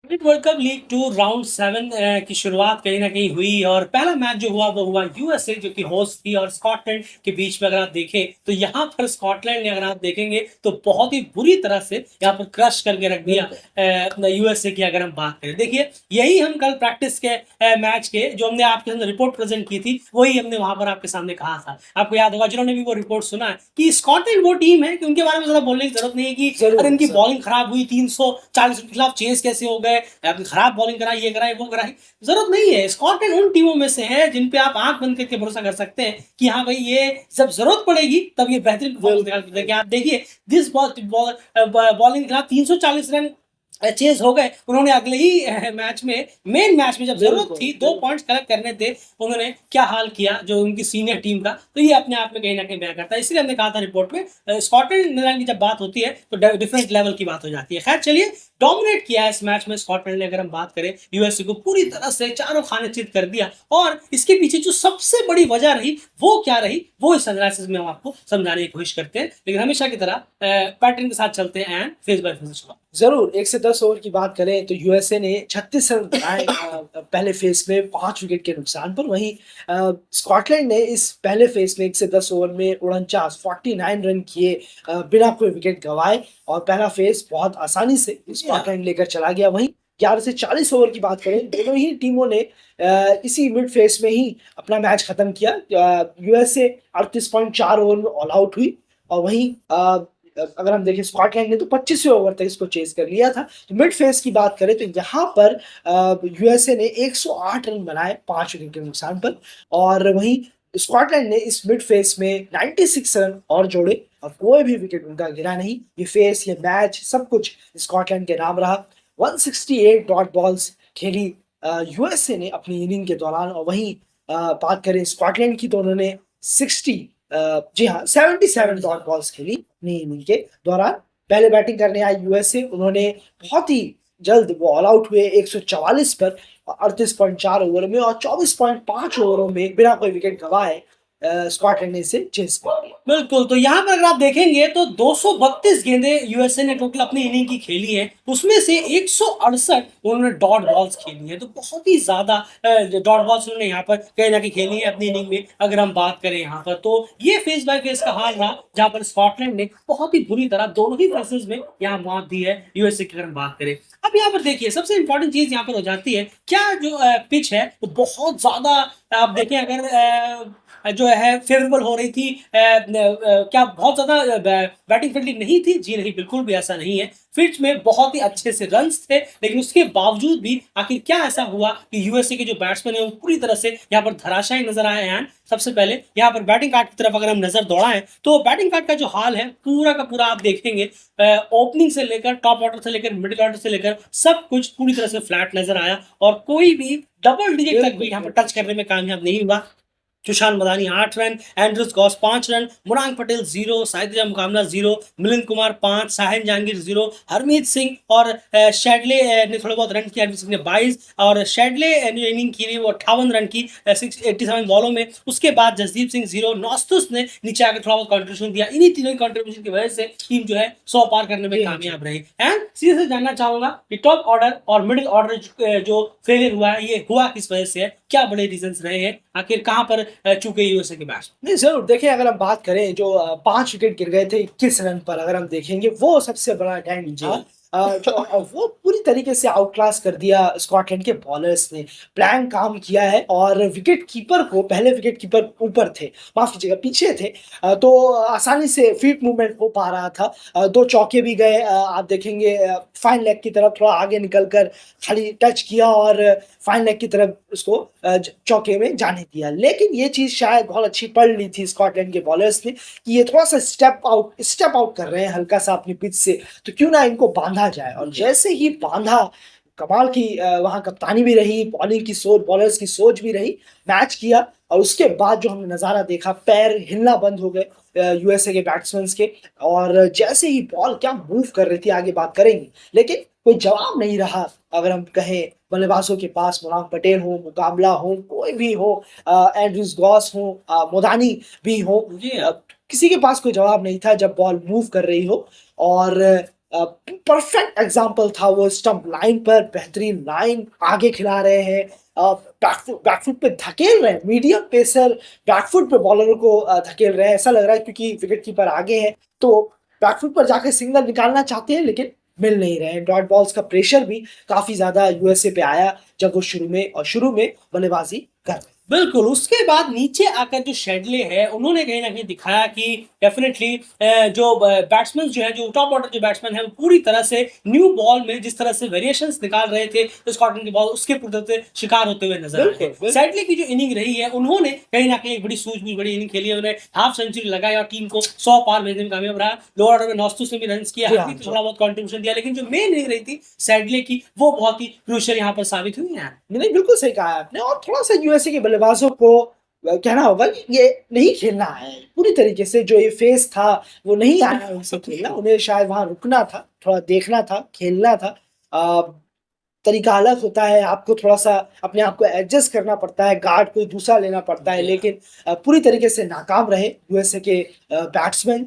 World cup league 2 round 7 की शुरुआत कहीं न कहीं हुई और पहला मैच जो हुआ वो हुआ यूएसए जो कि होस्ट थी और स्कॉटलैंड के बीच में। अगर आप देखें तो यहाँ पर स्कॉटलैंड ने, अगर आप देखेंगे तो बहुत ही बुरी तरह से यहाँ पर क्रश करके रख दिया यूएसए की। अगर हम बात करें, देखिए यही हम कल प्रैक्टिस के मैच के जो हमने आपके सामने रिपोर्ट प्रेजेंट की थी वही हमने वहां पर आपके सामने कहा था। आपको याद होगा जिन्होंने भी वो रिपोर्ट सुना है कि स्कॉटलैंड वो टीम है कि उनके बारे में ज्यादा बोलने की जरूरत नहीं है कि अरे इनकी बॉलिंग खराब हुई, 340 के खिलाफ चेस कैसे हो गए, आपने खराब बॉलिंग कराई, ये कराई वो कराई। जरूरत नहीं है। स्कॉटलैंड उन टीमों में से है जिन पे आप आंख बंद करके भरोसा कर सकते हैं कि हाँ भाई ये जब जरूरत पड़ेगी तब ये बेहतरीन परफॉर्मेंस दिखाएंगे। आप देखिए दिस बॉलिंग के खिलाफ 340 रन चेज हो गए उन्होंने। अगले ही मैच में, मेन मैच में जब जरूरत थी 2 पॉइंट्स कलेक्ट करने थे, उन्होंने क्या हाल किया जो उनकी सीनियर टीम का। तो ये अपने आप में कहीं ना कहीं बयां करता है। इसलिए हमने कहा था रिपोर्ट में स्कॉटलैंड नीदरलैंड की जब बात होती है तो डिफरेंट लेवल की बात हो जाती है। खैर चलिए, डोमिनेट किया है इस मैच में स्कॉटलैंड ने। अगर हम बात करें यूएसए को पूरी तरह से चारों खाने चित कर दिया। और इसके पीछे जो सबसे बड़ी वजह रही वो क्या रही वो इस एनालिसिस में हम आपको समझाने की कोशिश करते हैं। लेकिन हमेशा की तरह पैटर्न के साथ चलते हैं एंड फेस बाय फेस। जरूर 1 से 10 ओवर की बात करें तो यूएसए ने 36 रन बनाए पहले फेज में 5 विकेट के नुकसान पर। वहीं स्कॉटलैंड ने इस पहले फेज में 1 से 10 ओवर में 49 रन किए बिना कोई विकेट गंवाए। और पहला फेज बहुत आसानी से स्कॉटलैंड लेकर चला गया। वहीं 11 से 40 ओवर की बात करें, दोनों ही टीमों ने इसी मिड फेज में ही अपना मैच खत्म किया। यूएसए 38.4 ओवर में ऑल आउट हुई और वहीं अगर हम देखें स्कॉटलैंड ने तो 25वें ओवर तक इसको चेज कर लिया था। तो मिड फेज की बात करें तो यहाँ पर यूएसए ने 108 रन बनाए 5 विकेट के नुकसान पर। और वहीं स्कॉटलैंड ने इस मिड फेज में 96 रन और जोड़े और कोई भी विकेट उनका गिरा नहीं। ये फेस, ये मैच, सब कुछ स्कॉटलैंड के नाम रहा। 168 डॉट बॉल्स खेली यूएसए ने अपनी इनिंग के दौरान। और वहीं बात करें स्कॉटलैंड की तो उन्होंने 60 जी हाँ 77 डॉट बॉल्स खेली अपनी इनिंग के दौरान। पहले बैटिंग करने आए यूएसए, उन्होंने बहुत ही जल्द वो ऑल आउट हुए 144 पर 38.4 ओवर में। और 24.5 ओवरों में बिना कोई विकेट गंवाए स्कॉटलैंड ने इसे चेस कर लिया। बिल्कुल, तो यहाँ पर अगर आप देखेंगे तो 232 गेंदें यूएसए ने टोटल अपनी इनिंग की खेली है। उसमें से 168 उन्होंने डॉट बॉल्स खेली है। तो बहुत ही ज्यादा डॉट बॉल्स उन्होंने यहाँ पर कहीं ना कहीं खेली है अपनी इनिंग में। अगर हम बात करें यहाँ पर तो ये फेस बाय फेस का हाल रहा जहाँ पर स्कॉटलैंड ने बहुत ही बुरी तरह दोनों ही फेसेस में यहाँ मात दी है यूएसए की। अगर हम बात करें अब यहाँ पर देखिए सबसे इंपॉर्टेंट चीज यहाँ पर हो जाती है क्या, जो पिच है वो बहुत ज्यादा, आप देखें अगर जो है फेवरेबल हो रही थी, क्या बहुत ज्यादा बैटिंग फ्रेंडली नहीं थी? जी नहीं, बिल्कुल भी ऐसा नहीं है। पिच में बहुत ही अच्छे से रन्स थे, लेकिन उसके बावजूद भी आखिर क्या ऐसा हुआ कि यूएसए के जो बैट्समैन है वो पूरी तरह से यहाँ पर धराशायी नजर आए हैं। सबसे पहले यहाँ पर बैटिंग कार्ड की तरफ अगर हम नजर दौड़ाएं तो बैटिंग कार्ड का जो हाल है पूरा का पूरा आप देखेंगे, ओपनिंग से लेकर टॉप ऑर्डर से लेकर मिडिल ऑर्डर से लेकर सब कुछ पूरी तरह से फ्लैट नजर आया और कोई भी डबल डिजिट तक भी यहाँ पर टच करने में कामयाब नहीं हुआ। Tushar Madani 8 run, Andries Gous 5 run, मुरांग पटेल 0, साहित्य मुकामला 0, मिलिंद कुमार 5, साहिल जहांगीर 0, हरमीत सिंह और शेडले ने थोड़े बहुत रन किया। हरमीत सिंह ने 22 और शेडले ने इनिंग की वो 58 रन की 687 बॉलों में। उसके बाद जसदीप सिंह 0, नॉस्तुस ने नीचे आकर थोड़ा बहुत कंट्रीब्यूशन दिया। इन्हीं तीनों की कंट्रीब्यूशन की वजह से टीम जो है 100 पार करने में कामयाब रही। एंड सीधे से जानना चाहूंगा कि टॉप ऑर्डर और मिडिल ऑर्डर जो फेलियर हुआ है ये हुआ किस वजह से है, क्या बड़े रीजंस रहे हैं, आखिर कहां पर चूके यूएसए के मैच? नहीं, जरूर देखिए, अगर हम बात करें जो 5 विकेट गिर गए थे 21 रन पर, अगर हम देखेंगे वो सबसे बड़ा डैमेज था। वो पूरी तरीके से आउटक्लास कर दिया स्कॉटलैंड के बॉलर्स ने। प्लान काम किया है और विकेट कीपर को, पहले विकेट कीपर ऊपर थे, माफ कीजिएगा पीछे थे, तो आसानी से फीट मूवमेंट हो पा रहा था। 2 चौके भी गए, आप देखेंगे फाइन लेग की तरफ थोड़ा आगे निकलकर खाली टच किया और फाइन लेग की तरफ उसको चौके में जाने दिया। लेकिन ये चीज शायद बहुत अच्छी पढ़ ली थी स्कॉटलैंड के बॉलर्स ने कि ये थोड़ा सा स्टेप आउट कर रहे हैं हल्का सा अपनी पिच से, तो क्यों ना इनको बांधा जाए। और जैसे ही बांधा, कमाल की वहां कप्तानी भी रही, बॉलिंग की सोच, बॉलर्स की सोच भी रही, मैच किया। और उसके बाद जो हमने नजारा देखा, पैर हिलना बंद हो गए यूएसए के बैट्समैन के। और जैसे ही बॉल क्या मूव कर रही थी, आगे बात करेंगे, लेकिन कोई जवाब नहीं रहा। अगर हम कहें बल्लेबाजों के पास, मुरांग पटेल हो, मुकाबला हो, कोई भी हो, एंड्रूस गॉस हो, मोदानी भी हो, जी किसी के पास कोई जवाब नहीं था जब बॉल मूव कर रही हो। और परफेक्ट एग्जाम्पल था वो, स्टंप लाइन पर बेहतरीन लाइन आगे खिला रहे हैं, बैकफुट पे धकेल रहे हैं, मीडियम पेसर बैकफुट पे बॉलर को धकेल रहे हैं, ऐसा लग रहा है क्योंकि विकेट कीपर आगे है तो बैकफुट पर जाके सिंगल निकालना चाहते हैं लेकिन मिल नहीं रहे हैं। डॉट बॉल्स का प्रेशर भी काफी ज्यादा यूएसए पे आया जब वो शुरू में बल्लेबाजी कर रहे। बिल्कुल, उसके बाद नीचे आकर जो शेडले है उन्होंने कहीं न कहीं दिखाया कि डेफ़िनेटली जो बैट्समैन जो है, जो टॉप ऑर्डर जो बैट्समैन है, वो पूरी तरह से न्यू बॉल में जिस तरह से वेरिएशंस निकाल रहे थे स्कॉटलैंड की बॉल, उसके प्रति शिकार होते हुए नज़र आए बिल्कुल, हैं। बिल्कुल। सैडली की जो इनिंग रही है, उन्होंने कहीं न कहीं एक बड़ी सूझबूझ बड़ी इनिंग खेली है। उन्होंने हाफ सेंचुरी लगाई और टीम को 100 पार भेजने में कामयाब रहा। लोअर ऑर्डर में नॉस्तुस ने भी रन्स किया, जी हाँ, हार्दिक ने जी। थोड़ा बहुत कंट्रीब्यूशन दिया, लेकिन जो मेन इनिंग रही थी सैडले की, वो बहुत ही क्रूशियल यहाँ पर साबित हुई है। नहीं, बिल्कुल सही कहा आपने, और थोड़ा-सा यूएसए के बल्लेबाजों को कहना होगा कि ये नहीं खेलना है। पूरी तरीके से जो ये फेज़ था, वो नहीं आया उनसे खेलना, उन्हें शायद वहाँ रुकना था, थोड़ा देखना था, खेलना था। अ, तरीका अलग होता है, आपको थोड़ा-सा अपने आप को एडजस्ट करना पड़ता है, गार्ड कोई दूसरा लेना पड़ता है, जी। लेकिन पूरी तरीके से नाकाम रहे यूएसए के बैट्समैन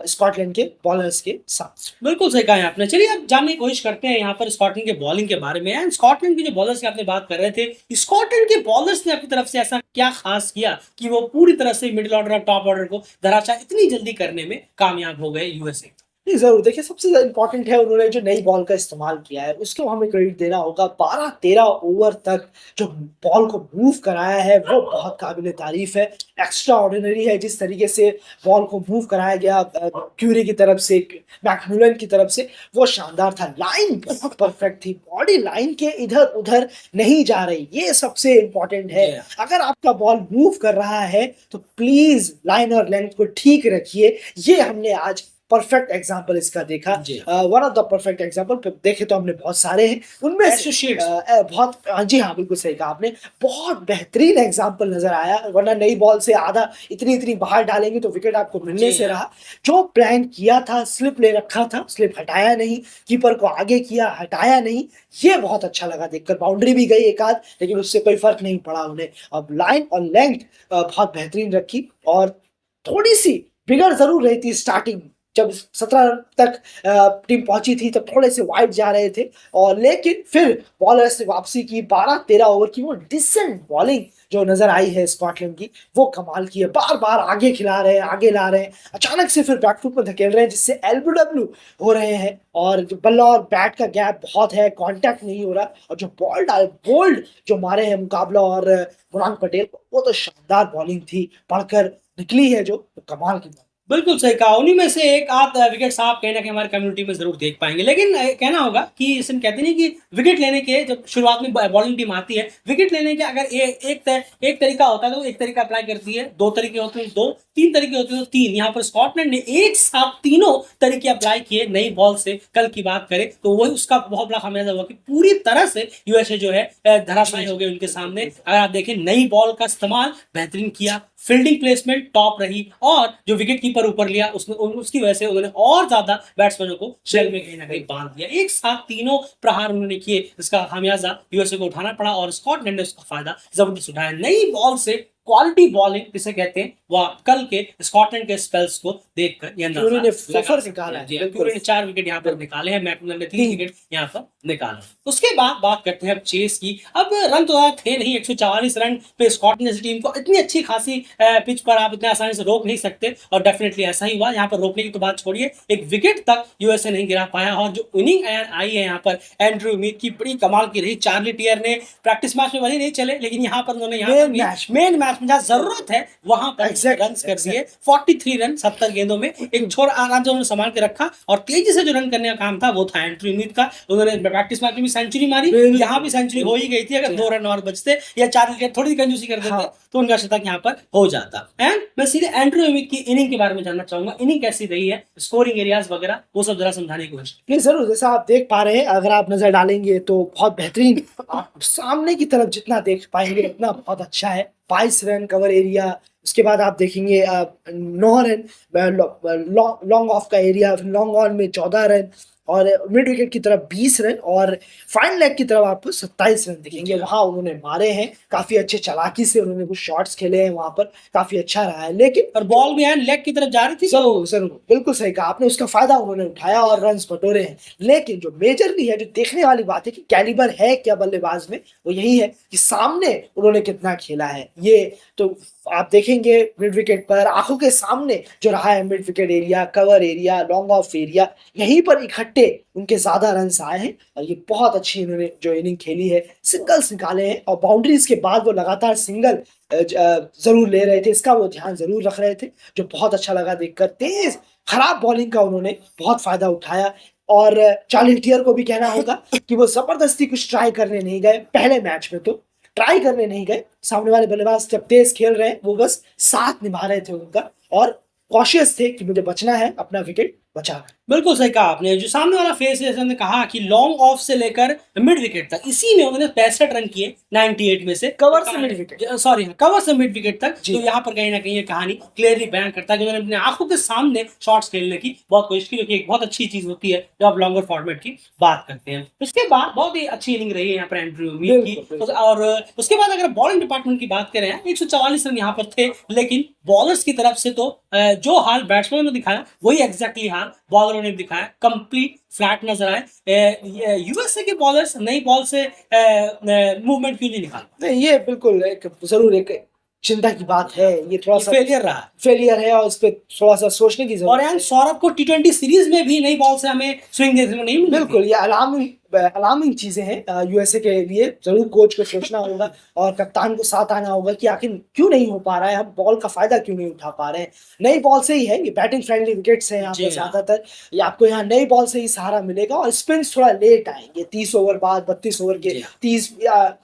स्कॉटलैंड के बॉलर्स के साथ। बिल्कुल सही कहा है आपने। चलिए अब जानने की कोशिश करते हैं यहाँ पर स्कॉटलैंड के बॉलिंग के बारे में। एंड स्कॉटलैंड के जो बॉलर्स की आपने बात कर रहे थे, स्कॉटलैंड के बॉलर्स ने अपनी तरफ से ऐसा क्या खास किया कि वो पूरी तरह से मिडिल ऑर्डर और टॉप ऑर्डर को धराशायी इतनी जल्दी करने में कामयाब हो गए यूएसए? नहीं, ज़रूर। देखिए, सबसे ज़्यादा इम्पोर्टेंट है उन्होंने जो नई बॉल का इस्तेमाल किया है, उसको हमें क्रेडिट देना होगा। 12-13 ओवर तक जो बॉल को मूव कराया है, वो बहुत काबिल-ए-तारीफ़ है। एक्स्ट्रा ऑर्डिनरी है जिस तरीके से बॉल को मूव कराया गया क्यूरी की तरफ से, मैकमिलन की तरफ से, वो शानदार था। लाइन बहुत परफेक्ट थी, बॉडी लाइन के इधर-उधर नहीं जा रही, ये सबसे इम्पोर्टेंट है। जी। अगर आपका बॉल मूव कर रहा है, तो प्लीज़ लाइन और लेंथ को ठीक रखिए। ये हमने आज परफेक्ट एग्जाम्पल इसका देखा। जी। One of the perfect example देखे तो हमने बहुत सारे हैं, उनमें से एसोसिएट्स। बहुत जी हाँ, बिल्कुल सही कहा आपने। बहुत बेहतरीन एग्जाम्पल नज़र आया, वरना नई बॉल से आधा इतनी बाहर डालेंगे तो विकेट आपको मिलने जी से हाँ। रहा। जो प्लान किया था, स्लिप ले रखा था, स्लिप हटाया नहीं, कीपर को आगे किया, हटाया नहीं, ये बहुत अच्छा लगा देखकर। बाउंड्री भी गई एक आध, लेकिन उससे कोई फ़र्क नहीं पड़ा उन्हें। अब लाइन और लेंथ बहुत बेहतरीन रखी, और थोड़ी-सी बिगड़ ज़रूर रही थी स्टार्टिंग, जब 17 रन तक टीम पहुंची थी तब थोड़े से वाइड जा रहे थे, और लेकिन फिर बॉलर्स ने वापसी की। 12-13 ओवर की वो डिसेंट बॉलिंग जो नजर आई है स्कॉटलैंड की, वो कमाल की है। बार-बार आगे खिला रहे हैं, आगे ला रहे हैं, अचानक से फिर बैकफुट पर धकेल रहे हैं जिससे एलबीडब्ल्यू हो रहे हैं, और जो बल्ला और बैट का गैप बहुत है, कांटेक्ट नहीं हो रहा, और जो बोल्ड जो मारे हैं मुकाबला और मुरान पटेल, वो तो शानदार बॉलिंग थी, पढ़कर निकली है जो, तो कमाल की। बिल्कुल सही कहा। उन्हीं में से एक आध विकेट्स आप कहीं न कहीं हमारी कम्युनिटी में ज़रूर देख पाएँगे। लेकिन कहना होगा कि जैसे हम कहते नहीं कि विकेट लेने के जब शुरुआत में बॉलिंग टीम आती है, विकेट लेने के अगर एक तरीका होता है तो वो एक तरीका अप्लाई करती है, 2 तरीके होते हैं 2, 3 तरीके होते हैं तो 3। यहाँ पर स्कॉटलैंड ने एक साथ तीनों तरीके अप्लाई किए नई बॉल से। कल की बात करें तो वही उसका बहुत बड़ा खामियाजा हुआ कि पूरी तरह से यूएसए जो है धराशायी हो गई उनके सामने। अगर आप देखें, नई बॉल का इस्तेमाल बेहतरीन किया, फील्डिंग प्लेसमेंट टॉप रही, और जो विकेट कीपर ऊपर लिया उसकी वजह से उन्होंने और ज्यादा बैट्समैनों को शेल में कहीं ना कहीं बांध दिया। एक साथ तीनों प्रहार उन्होंने किए, जिसका खामियाजा यूएसए को उठाना पड़ा, और स्कॉटलैंड ने उसका फायदा जबरदस्त उठाया। नई बॉल से क्वालिटी बॉलिंग जिसे कहते हैं, वह कल के स्कॉटलैंड के स्पेल्स को देखकर ये अंदाजा क्यूरी ने लगा फोफर सकते निकाला हैं। है, जी हाँ, बिल्कुल। क्यूरी ने 4 विकेट यहाँ पर निकाले हैं, मैकमिलन ने 3 तीन। विकेट यहाँ पर निकाले। उसके बाद बात करते हैं अब चेस की। अब रन तो ज़्यादा थे नहीं, 144 रन पे स्कॉटलैंड जैसी टीम को इतनी अच्छी खासी पिच पर आप इतने आसानी से रोक नहीं सकते, और डेफिनेटली ऐसा ही हुआ। यहाँ पर रोकने की तो बात छोड़िए, एक विकेट तक यूएसए नहीं गिरा पाया, और जो इनिंग आई है यहाँ पर एंड्रयू मीट की, बड़ी कमाल की रही। चार्ली टियर ने प्रैक्टिस मैच में भले नहीं चले, लेकिन यहाँ पर उन्होंने मेन मैच में जहाँ जरूरत है वहां पर रन कर दिए। 43 रन 70 गेंदों में, एक छोर आराम से उन्होंने संभाल के रखा, और तेजी से जो रन करने का काम था वो था एंड्रयू मीट का। उन्होंने प्रैक्टिस मैच में भी सेंचुरी मारी, यहाँ भी सेंचुरी हो ही गई थी। अगर 2 रन और बचते या 4 विकेट थोड़ी कंजूसी कर देते तो उनका शतक यहाँ पर हो जाता। एंड मैं सीधे एंड्रयू मीट की इनिंग के बारे में जानना चाहूंगा। इनिंग कैसी रही है, स्कोरिंग एरियाज वगैरह वो सब जरा समझाने की कोशिश। नहीं, ज़रूर, जैसा आप देख पा रहे हैं, अगर आप नज़र डालेंगे तो बहुत बेहतरीन, आप सामने की तरफ जितना देख पाएंगे उतना बहुत अच्छा है। 22 रन कवर एरिया, उसके बाद आप देखेंगे 9 रन लॉन्ग ऑफ का एरिया, लॉन्ग ऑन में 14 रन, और मिड विकेट की तरफ 20 रन और फाइन लेग की तरफ आपको 27 रन दिखेंगे। वहां उन्होंने मारे हैं, काफी अच्छे चालाकी से उन्होंने कुछ शॉट्स खेले हैं वहां पर, काफी अच्छा रहा है। लेकिन और बॉल भी है लेग की तरफ जा रही थी। जरूर जरूर, बिल्कुल सही कहा आपने, उसका फायदा उन्होंने उठाया और रन बटोरे हैं। लेकिन जो मेजरली है, जो देखने वाली बात है कि कैलिबर है क्या बल्लेबाज में, वो यही है कि सामने उन्होंने कितना खेला है। ये तो आप देखेंगे मिड विकेट पर आंखों के सामने जो रहा है, mid wicket area, cover area, long off area, यहीं पर इकट्ठे उनके ज्यादा रन आए हैं। और ये बहुत अच्छी इन्होंने जो इनिंग खेली है, सिंगल्स निकाले हैं और बाउंड्रीज के बाद वो लगातार सिंगल जरूर ले रहे थे, इसका वो ध्यान जरूर रख रहे थे, जो बहुत अच्छा लगा देखकर। तेज खराब बॉलिंग का उन्होंने बहुत फायदा उठाया और चार्ली हिटियर को भी कहना होगा कि वो जबरदस्ती कुछ ट्राई करने नहीं गए पहले मैच में, तो ट्राई करने नहीं गए। सामने वाले बल्लेबाज जब तेज खेल रहे हैं, वो बस साथ निभा रहे थे उनका और कॉशियस थे कि मुझे बचना है, अपना विकेट बचाना है। बिल्कुल सही कहा आपने। जो सामने वाला फेस है, ने कहा कि लॉन्ग ऑफ से लेकर मिड विकेट तक, इसी में उन्होंने 65 रन किए 98 में से, कवर से मिड विकेट, सॉरी कवर से मिड विकेट तक। जी। तो यहाँ पर कहीं ना कहीं ये कहानी क्लियरली बयान करता है कि उन्होंने अपने आंखों के सामने शॉट्स खेलने की बहुत कोशिश की, जो कि एक बहुत अच्छी चीज होती है जब आप लॉन्गर फॉर्मेट की बात करते हैं। उसके बाद बहुत ही अच्छी इनिंग रही है यहाँ पर एंड्रयू वील की। और उसके बाद अगर बॉलिंग डिपार्टमेंट की बात करें, 144 रन यहाँ पर थे, लेकिन बॉलर्स की तरफ से तो जो हाल बैट्समैन ने दिखाया वही एग्जैक्टली हाल बॉलरों ने दिखाया। कंप्लीट फ्लैट नजर आए। यूएसए के बॉलर्स नई बॉल से मूवमेंट क्यों नहीं निकालते? नहीं, ये बिल्कुल एक जरूर एक चिंता की बात है। ये थोड़ा सा फेलियर रहा, फेलियर है और उस पर थोड़ा सा सोचने की और जरूरत यार है। सौरभ को टी20 सीरीज में भी नई बॉल से हमें स्विंग देखने को नहीं मिली। बिल्कुल, ये अलार्मिंग चीजें हैं यूएसए के लिए। जरूर कोच को सोचना होगा और कप्तान को साथ आना होगा कि आखिर क्यों नहीं हो पा रहा है, हम बॉल का फायदा क्यों नहीं उठा पा रहे हैं। नई बॉल से ही है, ये बैटिंग फ्रेंडली विकेट्स हैं यहाँ जी पर हाँ। ज्यादातर, ये आपको यहाँ नई बॉल से ही सहारा मिलेगा और स्पिन थोड़ा लेट आएंगे। 30 ओवर बाद, 32 ओवर के जी हाँ। 30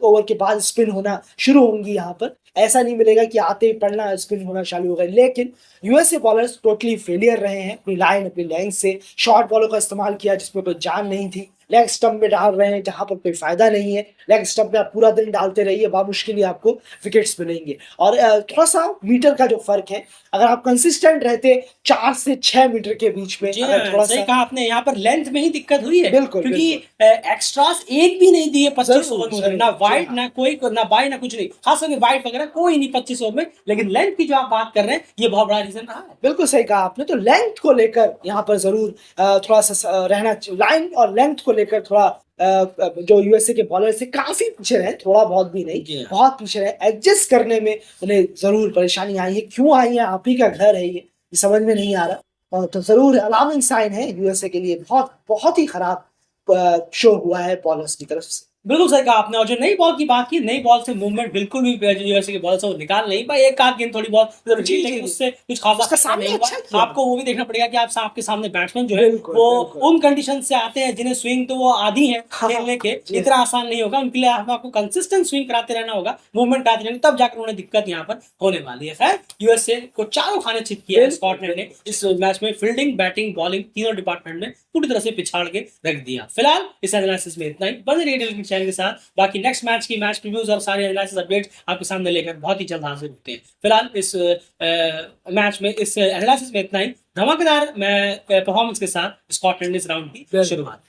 ओवर के बाद स्पिन होना शुरू होंगी यहाँ पर। ऐसा नहीं मिलेगा कि आते ही पढ़ना स्पिन होना चालू हो गए। लेकिन यूएसए बॉलर्स टोटली फेलियर रहे हैं अपनी लाइन, अपनी लेंथ से। शॉर्ट बॉलों का इस्तेमाल किया जिसमें कोई जान नहीं थी, लेग स्टंप में डाल रहे हैं जहां पर कोई फायदा नहीं है। लेग स्टंप में आप पूरा दिन डालते रहिए, बामुश्किल ही आपको विकेट्स मिलेंगे। और थोड़ा सा मीटर का जो फर्क है, अगर आप कंसिस्टेंट रहते 4 से 6 मीटर के बीच में, जी अगर हाँ, थोड़ा सही सा, कहा आपने। यहाँ पर लेंथ में ही दिक्कत हुई है। बिल्कुल, क्योंकि एक्स्ट्रास एक भी नहीं दिए 25 जरूर, ओवर में, जरूर, ना जी वाइड हाँ। ना कोई, ना बाई ना कुछ नहीं, खास करके वाइड वगैरह कोई नहीं 25 ओवर में। लेकिन लेंथ की जो आप बात कर रहे हैं, ये बहुत बड़ा रीजन रहा है। बिल्कुल सही कहा आपने। तो लेंथ को लेकर यहाँ पर जरूर थोड़ा सा रहना, लाइन और लेंथ को लेकर थोड़ा जो यूएसए के बॉलर से काफी पीछे रहे, थोड़ा बहुत भी नहीं, जी हाँ। बहुत पीछे रहे। एडजस्ट करने में उन्हें जरूर परेशानी आई है। क्यों आई है, आप ही का घर है ये समझ में नहीं आ रहा। तो जरूर अलार्मिंग साइन है यूएसए के लिए, बहुत बहुत ही खराब शो हुआ है बॉलर्स की तरफ से। बिल्कुल सही कहा आपने। और जो नई बॉल की बात की, नई बॉल से मूवमेंट बिल्कुल भी यूएसए के बॉलर से वो निकाल नहीं पाए। एक आध गेंद थोड़ी बहुत जरूर जी, थी, जी, लेकिन जी। उससे कुछ खासा उसका फायदा सामने नहीं हुआ। अच्छा किया। आपको वो भी देखना पड़ेगा कि आप आपके सामने बैट्समैन जो है बिल्कुल, वो बिल्कुल। उन कंडीशन से आते हैं जिन्हें स्विंग तो वो आदी है हाँ, खेलने के। जी। इतना आसान नहीं होगा उनके लिए। आपको कंसिस्टेंट स्विंग कराते रहना होगा, मूवमेंट कराते रहना, तब जाकर उन्हें दिक्कत यहाँ पर होने वाली है। खैर, यूएसए को चारों खाने चित किया है बिल्कुल, स्कॉटलैंड ने इस मैच में। फील्डिंग, बैटिंग, बॉलिंग तीनों डिपार्टमेंट में पूरी तरह से पिछाड़ के रख दिया। फिलहाल इस एनालिसिस में इतना ही। बने रहिए चैनल के साथ। बाकी नेक्स्ट मैच की मैच प्रीव्यूज और सारे एनालिसिस अपडेट्स आपके सामने लेकर बहुत ही जल्द हाजिर होते हैं। फिलहाल इस मैच में, इस एनालिसिस में इतना ही। धमाकेदार परफॉर्मेंस के साथ स्कॉटलैंड इस राउंड की बिल्कुल। शुरुआत।